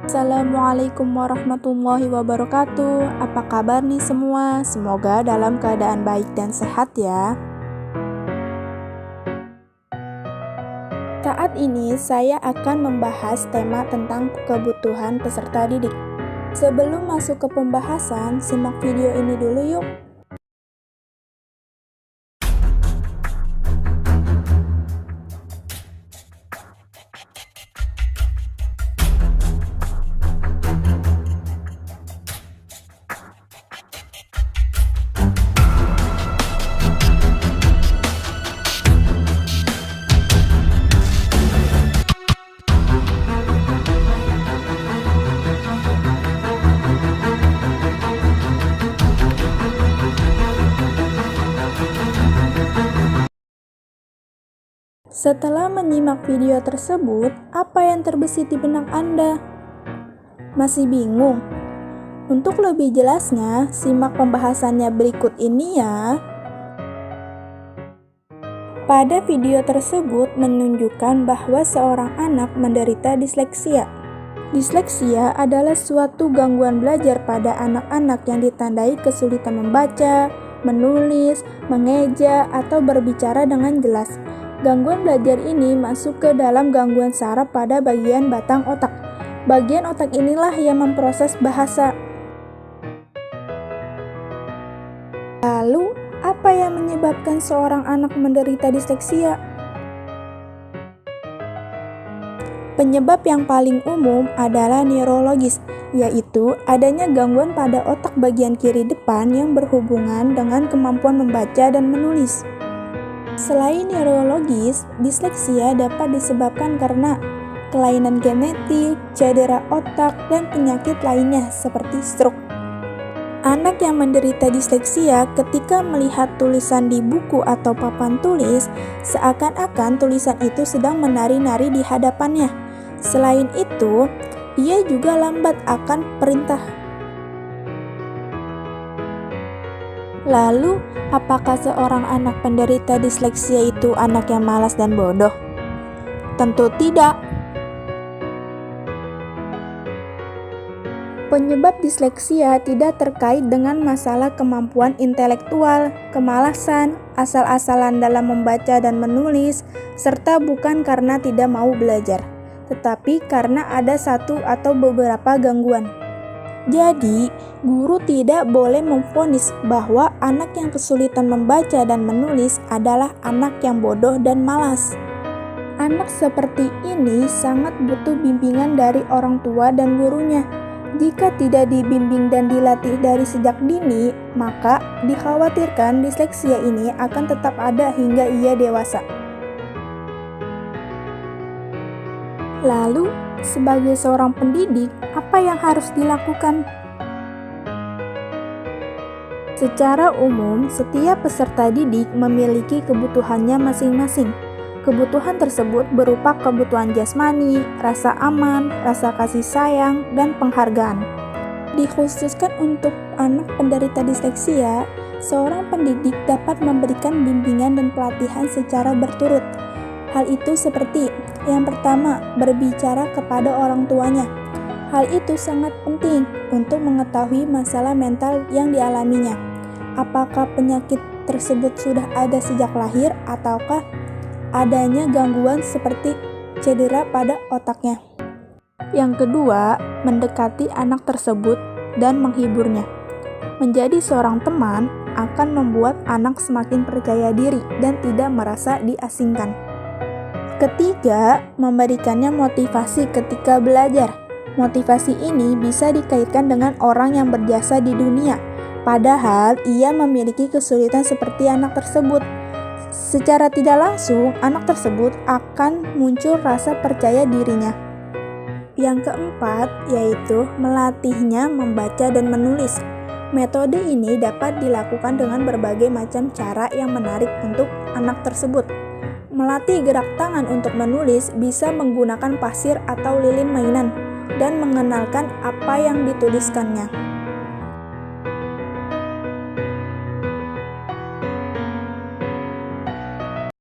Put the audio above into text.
Assalamualaikum warahmatullahi wabarakatuh. Apa kabar nih semua? Semoga dalam keadaan baik dan sehat ya. Saat ini saya akan membahas tema tentang kebutuhan peserta didik. Sebelum masuk ke pembahasan, simak video ini dulu yuk. Setelah menyimak video tersebut, apa yang terbesit di benak Anda? Masih bingung? Untuk lebih jelasnya, simak pembahasannya berikut ini ya. Pada video tersebut menunjukkan bahwa seorang anak menderita disleksia. Disleksia adalah suatu gangguan belajar pada anak-anak yang ditandai kesulitan membaca, menulis, mengeja, atau berbicara dengan jelas. Gangguan belajar ini masuk ke dalam gangguan saraf pada bagian batang otak. Bagian otak inilah yang memproses bahasa. Lalu, apa yang menyebabkan seorang anak menderita disleksia? Penyebab yang paling umum adalah neurologis, yaitu adanya gangguan pada otak bagian kiri depan yang berhubungan dengan kemampuan membaca dan menulis. Selain neurologis, disleksia dapat disebabkan karena kelainan genetik, cedera otak, dan penyakit lainnya seperti stroke. Anak yang menderita disleksia ketika melihat tulisan di buku atau papan tulis, seakan-akan tulisan itu sedang menari-nari di hadapannya. Selain itu, ia juga lambat akan perintah. Lalu, apakah seorang anak penderita disleksia itu anak yang malas dan bodoh? Tentu tidak. Penyebab disleksia tidak terkait dengan masalah kemampuan intelektual, kemalasan, asal-asalan dalam membaca dan menulis, serta bukan karena tidak mau belajar, tetapi karena ada satu atau beberapa gangguan. Jadi, guru tidak boleh memvonis bahwa anak yang kesulitan membaca dan menulis adalah anak yang bodoh dan malas. Anak seperti ini sangat butuh bimbingan dari orang tua dan gurunya. Jika tidak dibimbing dan dilatih dari sejak dini, maka dikhawatirkan disleksia ini akan tetap ada hingga ia dewasa. Lalu, sebagai seorang pendidik, apa yang harus dilakukan? Secara umum, setiap peserta didik memiliki kebutuhannya masing-masing. Kebutuhan tersebut berupa kebutuhan jasmani, rasa aman, rasa kasih sayang, dan penghargaan. Dikhususkan untuk anak penderita disleksia, seorang pendidik dapat memberikan bimbingan dan pelatihan secara berturut. Hal itu seperti yang pertama, berbicara kepada orang tuanya. Hal itu sangat penting untuk mengetahui masalah mental yang dialaminya. Apakah penyakit tersebut sudah ada sejak lahir ataukah adanya gangguan seperti cedera pada otaknya. Yang kedua, mendekati anak tersebut dan menghiburnya. Menjadi seorang teman akan membuat anak semakin percaya diri dan tidak merasa diasingkan. Ketiga, memberikannya motivasi ketika belajar. Motivasi ini bisa dikaitkan dengan orang yang berjasa di dunia, padahal ia memiliki kesulitan seperti anak tersebut. Secara tidak langsung, anak tersebut akan muncul rasa percaya dirinya. Yang keempat, yaitu melatihnya membaca dan menulis. Metode ini dapat dilakukan dengan berbagai macam cara yang menarik untuk anak tersebut. Melatih gerak tangan untuk menulis bisa menggunakan pasir atau lilin mainan dan mengenalkan apa yang dituliskannya.